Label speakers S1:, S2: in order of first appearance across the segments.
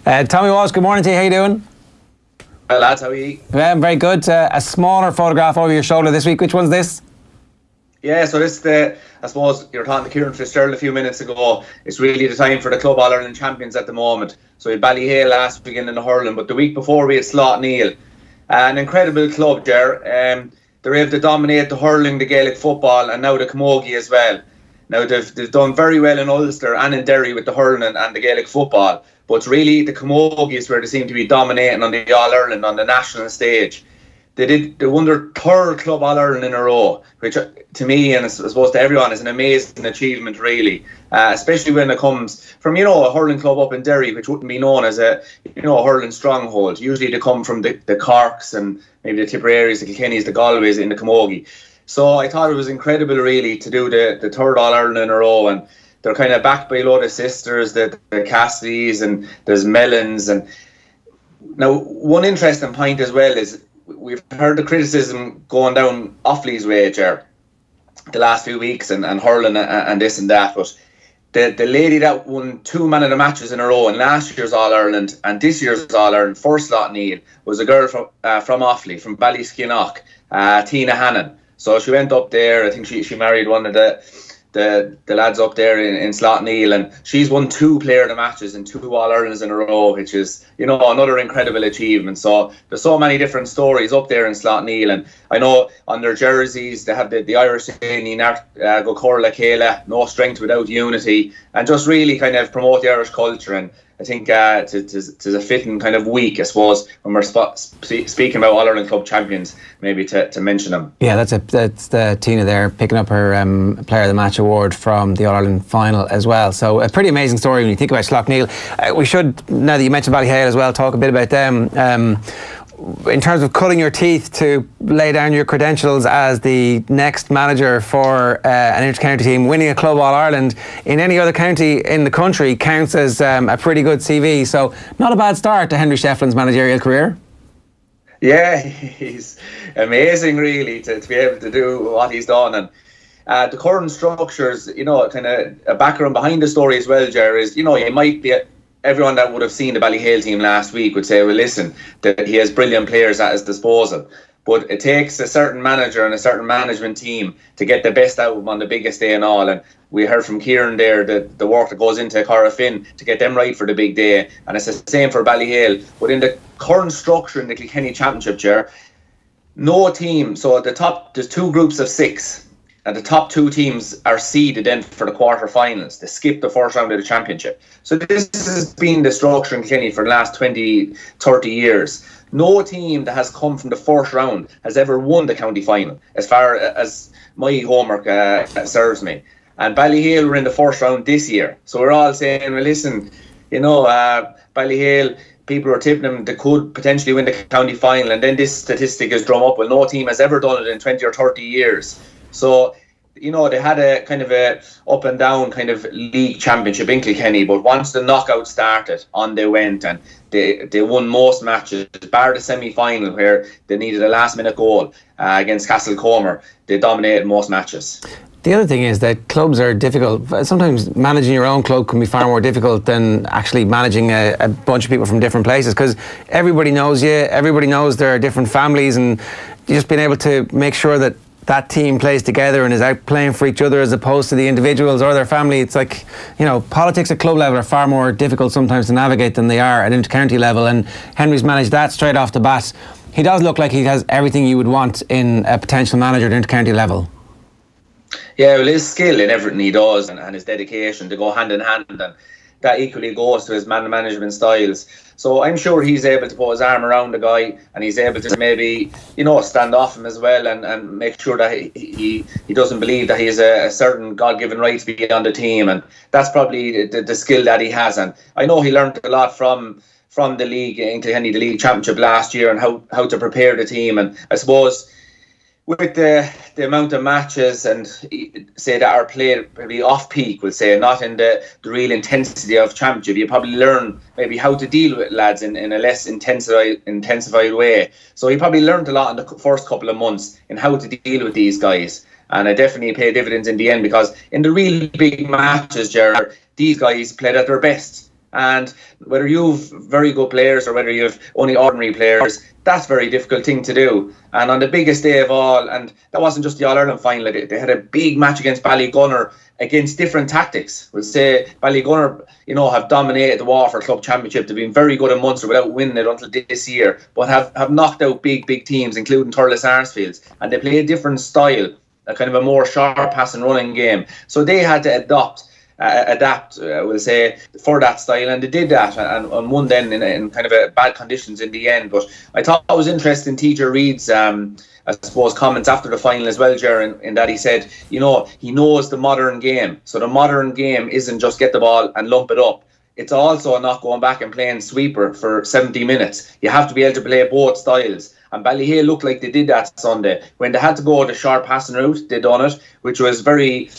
S1: Tommy Walsh, good morning to you. How you doing?
S2: Well, lads, how are you?
S1: Very good. A smaller photograph over your shoulder this week. Which one's this?
S2: Yeah, so this I suppose you were talking to Kieran Fitzgerald a few minutes ago. It's really the time for the Club All-Ireland champions at the moment. So we had Ballyhale last weekend in the hurling, but the week before we had Slaughtneil. An incredible club there. They're able to dominate the hurling, the Gaelic football, and now the Camogie as well. Now they've done very well in Ulster and in Derry with the hurling and the Gaelic football. But it's really the Camogie is where they seem to be dominating on the All-Ireland, on the national stage. They won their third Club All-Ireland in a row, which to me and I suppose to everyone is an amazing achievement really, especially when it comes from a hurling club up in Derry, which wouldn't be known as a hurling stronghold. Usually they come from the Corks and maybe the Tipperaries, the Kilkennys, the Galways in the Camogie. So I thought it was incredible really to do the third All-Ireland in a row, and they're kind of backed by a lot of sisters, the Cassidys, and there's Mellons. And now one interesting point as well is we've heard the criticism going down Offaly's way, Ger, the last few weeks and hurling and this and that, but the lady that won 2 man of the matches in a row in last year's All-Ireland and this year's All-Ireland for Slaughtneil was a girl from Offaly, from Ballyskinnock, Tina Hannon. So she went up there. I think she married one of the lads up there in Slaughtneil, and she's won 2 player of the matches and 2 All-Irelands in a row, which is another incredible achievement. So there's so many different stories up there in Slaughtneil, and I know on their jerseys they have the Irish saying go Corla Kayla, no strength without unity, and just really kind of promote the Irish culture. And I think it's a fitting kind of week, I suppose, when we're speaking about All-Ireland Club champions, maybe to mention them.
S1: Yeah, that's the Tina there picking up her Player of the Match award from the All-Ireland final as well. So a pretty amazing story when you think about Slaughtneil. We should, now that you mentioned Ballyhale as well, talk a bit about them. In terms of cutting your teeth to lay down your credentials as the next manager for an inter-county team, winning a Club All-Ireland in any other county in the country counts as a pretty good CV. So not a bad start to Henry Shefflin's managerial career.
S2: Yeah, he's amazing really to be able to do what he's done. And the current structures, kind of a background behind the story as well, Ger, is, you might be... Everyone that would have seen the Ballyhale team last week would say, well, listen, that he has brilliant players at his disposal. But it takes a certain manager and a certain management team to get the best out of them on the biggest day and all. And we heard from Kieran there the work that goes into Corrafin to get them right for the big day. And it's the same for Ballyhale. But in the current structure in the Kilkenny Championship, Ger, no team, so at the top, there's 2 groups of 6. And the top 2 teams are seeded in for the quarterfinals. They skip the first round of the championship. So this has been the structure in Kilkenny for the last 20, 30 years. No team that has come from the first round has ever won the county final, as far as my homework serves me. And Ballyhale were in the first round this year. So we're all saying, well, listen, Ballyhale, people are tipping them they could potentially win the county final. And then this statistic is drum up. Well, no team has ever done it in 20 or 30 years. So, they had a kind of a up and down kind of league championship in Kilkenny, but once the knockout started, on they went, and they won most matches, bar the semi-final where they needed a last-minute goal against Castlecomer. They dominated most matches.
S1: The other thing is that clubs are difficult. Sometimes managing your own club can be far more difficult than actually managing a bunch of people from different places, because everybody knows you, everybody knows there are different families, and just being able to make sure that team plays together and is out playing for each other as opposed to the individuals or their family. It's like, politics at club level are far more difficult sometimes to navigate than they are at inter-county level, and Henry's managed that straight off the bat. He does look like he has everything you would want in a potential manager at inter-county level.
S2: Yeah, well, his skill in everything he does and his dedication to go hand in hand, and that equally goes to his management styles. So I'm sure he's able to put his arm around the guy, and he's able to maybe, stand off him as well, and make sure that he doesn't believe that he has a certain God-given right to be on the team. And that's probably the skill that he has. And I know he learned a lot from the league in Kilkenny, the league championship last year, and how to prepare the team. And I suppose with the amount of matches and say that are played probably off peak, we'll say, not in the real intensity of championship, you probably learn maybe how to deal with lads in a less intensified way. So he probably learned a lot in the first couple of months in how to deal with these guys, and it definitely paid dividends in the end, because in the real big matches, Gerard, these guys played at their best. And whether you've very good players or whether you've only ordinary players, that's a very difficult thing to do. And on the biggest day of all, and that wasn't just the All-Ireland final, they had a big match against Ballygunner against different tactics. We'll say Ballygunner, have dominated the Waterford Club Championship. They've been very good in Munster without winning it until this year, but have knocked out big teams, including Thurles Sarsfields. And they play a different style, a kind of a more sharp pass and running game. So they had to adapt, we'll say, for that style, and they did that and won then in kind of bad conditions in the end. But I thought it was interesting, TJ Reid's I suppose comments after the final as well, Ger, in that he said, he knows the modern game. So the modern game isn't just get the ball and lump it up. It's also not going back and playing sweeper for 70 minutes. You have to be able to play both styles. And Ballyhale looked like they did that Sunday. When they had to go the short passing route, they done it, which was very...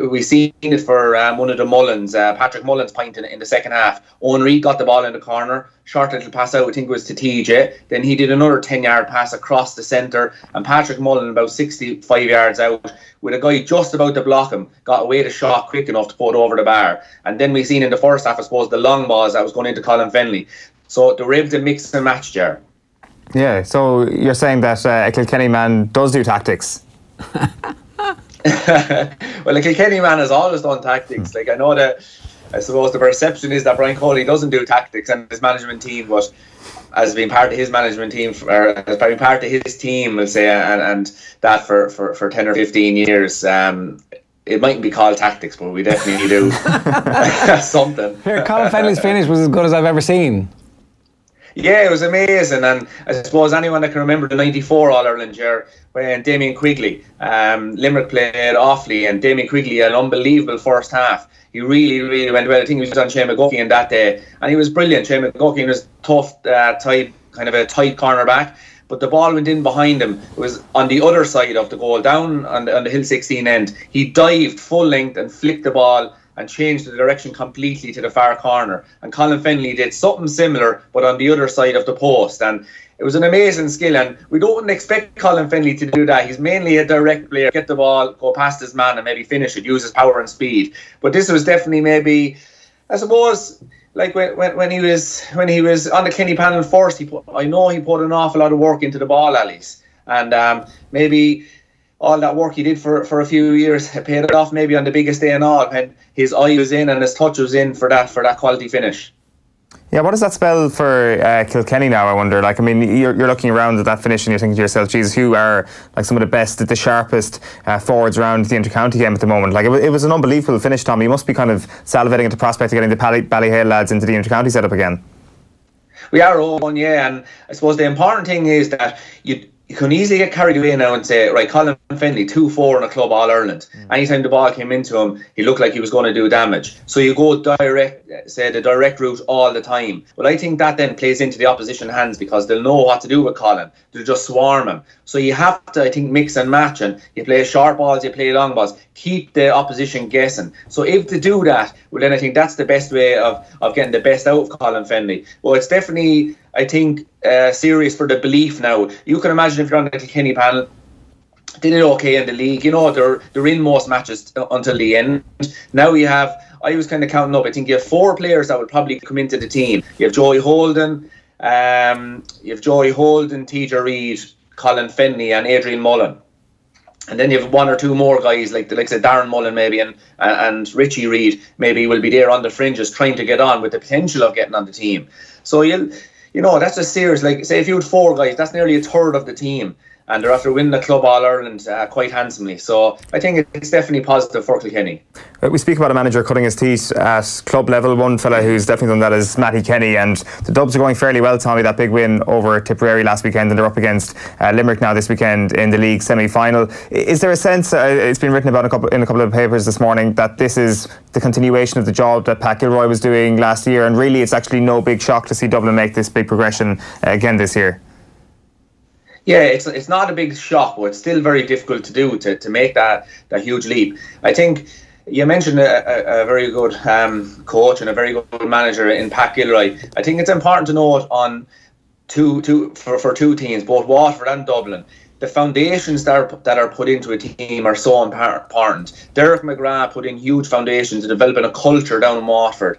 S2: we seen it for one of the Mullins, Patrick Mullins' point in the second half. Owen Reid got the ball in the corner, short little pass out, I think it was to TJ. Then he did another 10-yard pass across the centre, and Patrick Mullen, about 65 yards out, with a guy just about to block him, got away the shot quick enough to put it over the bar. And then we seen in the first half, I suppose, the long balls that was going into Colin Fennelly. So they were able to mix and match there.
S3: Yeah, so you're saying that a Kilkenny man does do tactics?
S2: Well, a Kilkenny man has always done tactics. Like, I suppose the perception is that Brian Coley doesn't do tactics and his management team, but has been part of his management team, or has been part of his team, we'll say, and that for 10 or 15 years. It mightn't be called tactics, but we definitely do something.
S1: Here, Colin Fennelly's finish was as good as I've ever seen.
S2: Yeah, it was amazing, and I suppose anyone that can remember the 94 All-Ireland year when Damien Quigley, Limerick played awfully, and Damien Quigley had an unbelievable first half. He really went well. I think he was on Shane McGuckin that day, and he was brilliant. Shane McGuckin was tough, tight, kind of a tight cornerback, but the ball went in behind him. It was on the other side of the goal, down on the Hill 16 end. He dived full length and flicked the ball and changed the direction completely to the far corner. And Colin Fennelly did something similar, but on the other side of the post. And it was an amazing skill, and we don't expect Colin Fennelly to do that. He's mainly a direct player, get the ball, go past his man and maybe finish it, use his power and speed. But this was definitely maybe, I suppose, like when he was on the Kenny panel first, I know he put an awful lot of work into the ball alleys. And maybe all that work he did for a few years paid off maybe on the biggest day and all, when his eye was in and his touch was in for that quality finish.
S3: Yeah, what does that spell for Kilkenny now, I wonder? Like, I mean, you're looking around at that finish and you're thinking to yourself, Jesus, who are like some of the best, the sharpest forwards around the inter-county game at the moment? Like, it was an unbelievable finish, Tom. You must be kind of salivating at the prospect of getting the Ballyhale lads into the inter-county setup again. We
S2: are, Owen, yeah, and I suppose the important thing is that you can easily get carried away now and say, right, Colin Fennelly, 2-4 in a club All-Ireland. Anytime the ball came into him, he looked like he was going to do damage. So you go the direct route all the time. But I think that then plays into the opposition hands, because they'll know what to do with Colin. They'll just swarm him. So you have to, I think, mix and match, and you play short balls, you play long balls. Keep the opposition guessing. So if they do that, well, then I think that's the best way of getting the best out of Colin Fennelly. Well, it's definitely, I think, serious for the belief now. You can imagine if you're on the Kilkenny panel, they did okay in the league. They're in most matches until the end. Now you have, I was kind of counting up, I think you have 4 players that will probably come into the team. You have Joey Holden, TJ Reid, Colin Fennelly and Adrian Mullen. And then you have 1 or 2 more guys, like the likes of Darren Mullen maybe and Richie Reid maybe will be there on the fringes trying to get on with the potential of getting on the team. So that's a serious, like, say if you had 4 guys, that's nearly a third of the team. And they're after winning the Club All-Ireland quite handsomely. So I think it's definitely positive for Kilkenny.
S3: We speak about a manager cutting his teeth at club level. One fella who's definitely done that is Matty Kenny, and the Dubs are going fairly well, Tommy. That big win over Tipperary last weekend, and they're up against Limerick now this weekend in the league semi-final. Is there a sense, it's been written about in a couple of papers this morning, that this is the continuation of the job that Pat Gilroy was doing last year, and really it's actually no big shock to see Dublin make this big progression again this year?
S2: Yeah, it's not a big shock, but it's still very difficult to do, to make that huge leap. I think you mentioned a very good coach and a very good manager in Pat Gilroy. I think it's important to note on for two teams, both Waterford and Dublin, the foundations that are put into a team are so important. Derek McGrath put in huge foundations in developing a culture down in Waterford,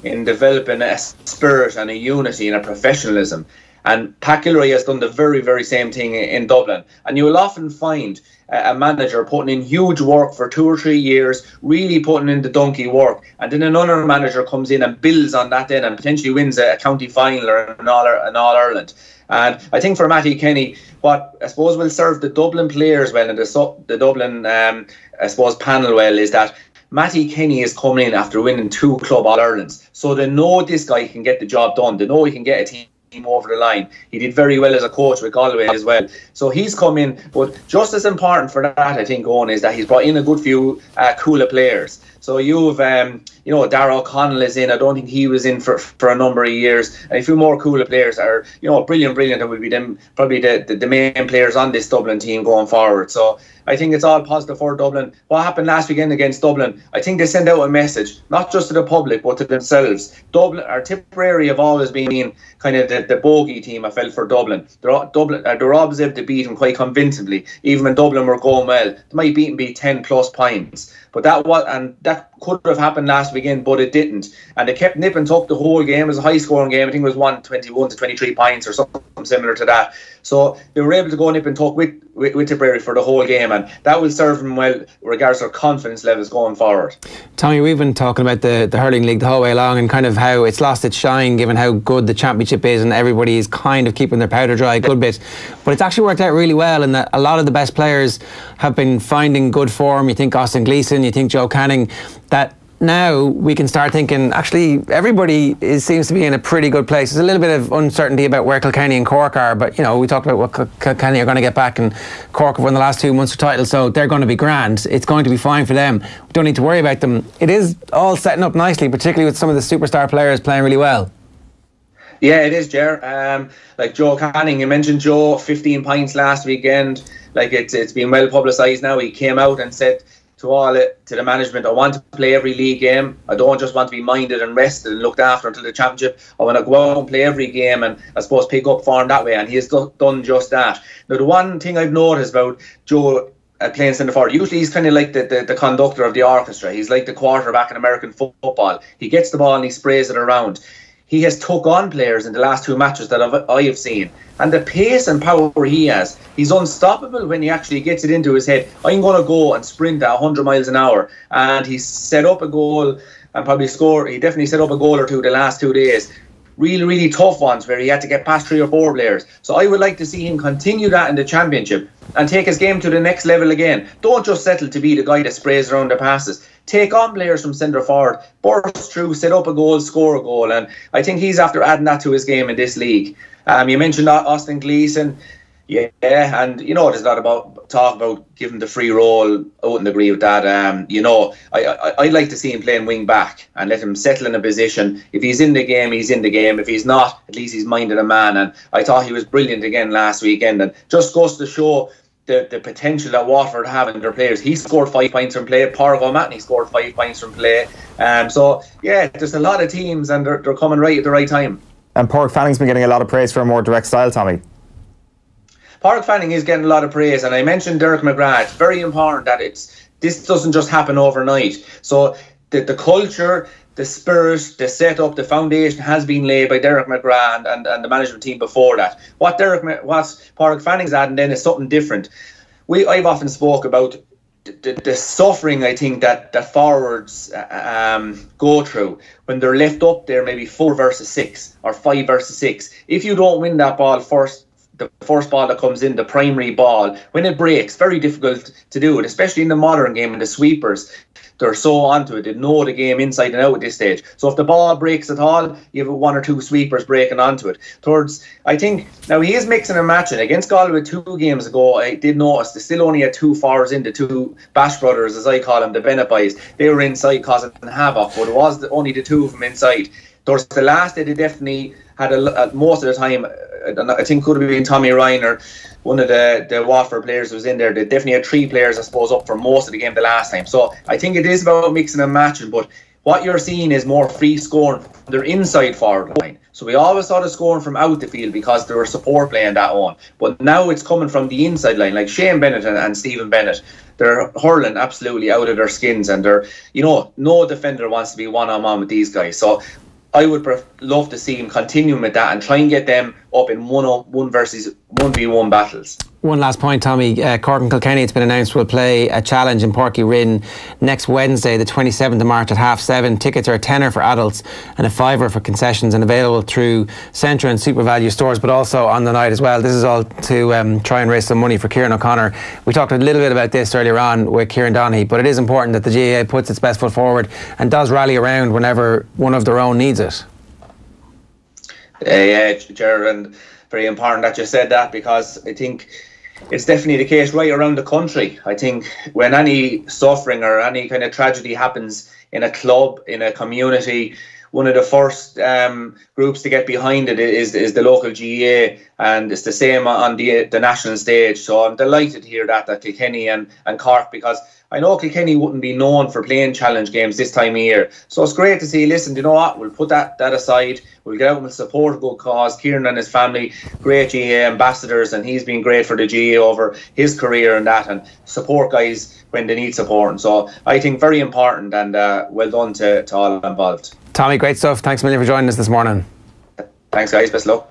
S2: in developing a spirit and a unity and a professionalism. And Pat Gilroy has done the very, very same thing in Dublin. And you will often find a manager putting in huge work for 2 or 3 years, really putting in the donkey work, and then another manager comes in and builds on that then and potentially wins a county final or an All-Ireland. And I think for Matty Kenny, what I suppose will serve the Dublin players well and the Dublin, I suppose, panel well is that Matty Kenny is coming in after winning 2 club All-Irelands. So they know this guy can get the job done. They know he can get a team over the line. He did very well as a coach with Galway as well. So he's come in, but just as important for that, I think, Owen, is that he's brought in a good few cooler players. So you've, Darragh O'Connell is in. I don't think he was in for a number of years. And a few more cooler players are, brilliant, and will be them probably the main players on this Dublin team going forward. So I think it's all positive for Dublin. What happened last weekend against Dublin, I think they send out a message, not just to the public, but to themselves. Dublin, or Tipperary, have always been kind of the bogey team, I felt, for Dublin. They're always able to beat them quite convincingly. Even when Dublin were going well, they might beat them by 10 plus points. But that could have happened last weekend, but it didn't. And they kept nip and tuck the whole game. It was a high-scoring game. I think it was 121 to 23 points or something similar to that. So they were able to go nip and tuck with Tipperary for the whole game, and that will serve them well regardless of confidence levels going forward.
S1: Tommy, we've been talking about the hurling league the whole way along and kind of how it's lost its shine given how good the championship is, and everybody is kind of keeping their powder dry a good bit. But it's actually worked out really well in that a lot of the best players have been finding good form. You think Austin Gleeson, you think Joe Canning, that now we can start thinking actually everybody seems to be in a pretty good place. There's a little bit of uncertainty about where Kilkenny and Cork are, but we talked about what Kilkenny are going to get back, and Cork have won the last 2 Munster titles, so they're going to be grand. It's going to be fine for them. We don't need to worry about them. It is all setting up nicely, particularly with some of the superstar players playing really well.
S2: Yeah, it is, Ger. Like Joe Canning, you mentioned Joe, 15 points last weekend. Like it's been well publicised now. He came out and said to the management, I want to play every league game. I don't just want to be minded and rested and looked after until the championship. I want to go out and play every game and I suppose pick up form that way, and he has done just that. Now the one thing I've noticed about Joe playing centre forward, usually he's kind of like the conductor of the orchestra. He's like the quarterback in American football. He gets the ball and he sprays it around. He has took on players in the last 2 matches that I have seen, and the pace and power he has, he's unstoppable when he actually gets it into his head. I'm going to go and sprint at 100 miles an hour, and he's set up a goal and probably scored. He definitely set up a goal or two the last 2 days. Really, really tough ones where he had to get past 3 or 4 players. So I would like to see him continue that in the championship and take his game to the next level again. Don't just settle to be the guy that sprays around the passes. Take on players from centre forward, burst through, set up a goal, score a goal. And I think he's after adding that to his game in this league. You mentioned Austin Gleeson. Yeah, and there's a lot about talk about giving the free role. I wouldn't agree with that. I'd like to see him playing wing back and let him settle in a position. If he's in the game, he's in the game. If he's not, at least he's minded a man. And I thought he was brilliant again last weekend, and just goes to show the potential that Waterford have in their players. He scored 5 points from play. Pádraig O'Mahony scored 5 points from play. So yeah, there's a lot of teams, and they're coming right at the right time.
S3: And Pádraig Fanning's been getting a lot of praise for a more direct style, Tommy.
S2: Pádraig Fanning is getting a lot of praise, and I mentioned Derek McGrath. It's very important that this doesn't just happen overnight. So the culture, the spirit, the setup, the foundation has been laid by Derek McGrath and the management team before that. What Pádraig Fanning's adding then is something different. I've often spoke about the suffering, I think, that forwards go through when they're left up there, maybe 4 versus 6 or 5 versus 6. If you don't win that ball first, the first ball that comes in, the primary ball, when it breaks, very difficult to do it, especially in the modern game and the sweepers. They're so onto it. They know the game inside and out at this stage. So if the ball breaks at all, you have 1 or 2 sweepers breaking onto it. I think, now he is mixing and matching. Against Galway 2 games ago, I did notice they still only had 2 forwards in, the 2 Bash brothers, as I call them, the Bennett boys. They were inside causing havoc, but it was only the 2 of them inside. Towards the last day, they definitely had most of the time, I think could have been Tommy Ryan or one of the Waterford players who was in there. They definitely had 3 players, I suppose, up for most of the game the last time. So I think it is about mixing and matching, but what you're seeing is more free scoring from their inside forward line. So we always saw the scoring from out the field because there were support playing that on. But now it's coming from the inside line, like Shane Bennett and Stephen Bennett. They're hurling absolutely out of their skins, and they're, no defender wants to be one-on-one with these guys. So I would love to see him continue with that and try and get them up in 1-on-1 versus 1v1 battles.
S1: One last point, Tommy. Cork and Kilkenny, it's been announced, will play a challenge in Páirc Uí Rinn next Wednesday, the 27th of March at 7:30. Tickets are a tenner for adults and a fiver for concessions, and available through Centra and Super Value stores, but also on the night as well. This is all to try and raise some money for Kieran O'Connor. We talked a little bit about this earlier on with Kieran Donaghy, but it is important that the GAA puts its best foot forward and does rally around whenever one of their own needs it.
S2: Yeah, Gerard, and very important that you said that, because I think it's definitely the case right around the country. I think when any suffering or any kind of tragedy happens in a club, in a community, one of the first groups to get behind it is the local GAA, and it's the same on the national stage. So I'm delighted to hear that Kilkenny and Cork, because I know Kilkenny wouldn't be known for playing challenge games this time of year. So it's great to see, listen, you know what, we'll put that aside. We'll get out and we'll support a good cause. Kieran and his family, great GAA ambassadors, and he's been great for the GAA over his career and that, and support guys when they need support. And so I think very important, and well done to all involved.
S1: Tommy, great stuff. Thanks a million for joining us this morning.
S2: Thanks, guys. Best of luck.